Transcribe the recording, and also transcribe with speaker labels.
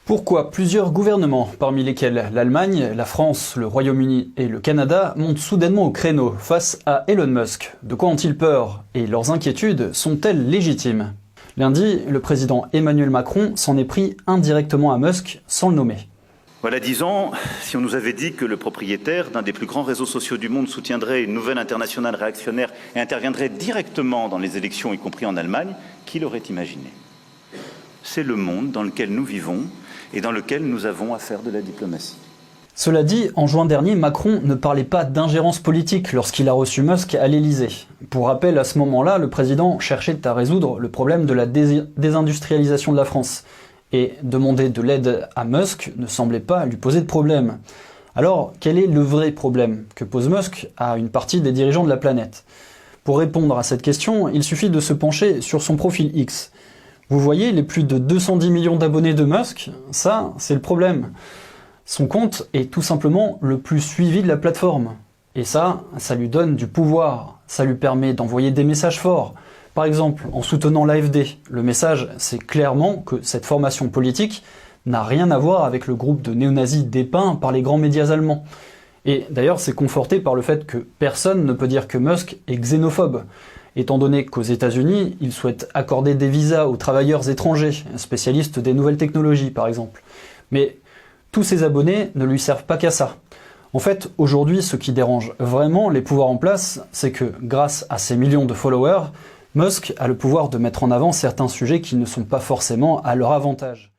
Speaker 1: Pourquoi plusieurs gouvernements, parmi lesquels l'Allemagne, la France, le Royaume-Uni et le Canada, montent soudainement au créneau face à Elon Musk? De quoi ont-ils peur? Et leurs inquiétudes sont-elles légitimes? Lundi, le président Emmanuel Macron s'en est pris indirectement à Musk sans le nommer.
Speaker 2: Voilà 10 ans, si on nous avait dit que le propriétaire d'un des plus grands réseaux sociaux du monde soutiendrait une nouvelle internationale réactionnaire et interviendrait directement dans les élections, y compris en Allemagne, qui l'aurait imaginé? C'est le monde dans lequel nous vivons et dans lequel nous avons à faire de la diplomatie.
Speaker 1: Cela dit, en juin dernier, Macron ne parlait pas d'ingérence politique lorsqu'il a reçu Musk à l'Élysée. Pour rappel, à ce moment-là, le président cherchait à résoudre le problème de la désindustrialisation de la France. Et demander de l'aide à Musk ne semblait pas lui poser de problème. Alors, quel est le vrai problème que pose Musk à une partie des dirigeants de la planète? Pour répondre à cette question, il suffit de se pencher sur son profil X. Vous voyez les plus de 210 millions d'abonnés de Musk? Ça, c'est le problème. Son compte est tout simplement le plus suivi de la plateforme. Et ça lui donne du pouvoir. Ça lui permet d'envoyer des messages forts. Par exemple, en soutenant l'AfD, le message, c'est clairement que cette formation politique n'a rien à voir avec le groupe de néo-nazis dépeint par les grands médias allemands. Et d'ailleurs, c'est conforté par le fait que personne ne peut dire que Musk est xénophobe, étant donné qu'aux États-Unis, il souhaite accorder des visas aux travailleurs étrangers, spécialistes des nouvelles technologies par exemple. Mais tous ces abonnés ne lui servent pas qu'à ça. En fait, aujourd'hui, ce qui dérange vraiment les pouvoirs en place, c'est que, grâce à ces millions de followers, Musk a le pouvoir de mettre en avant certains sujets qui ne sont pas forcément à leur avantage.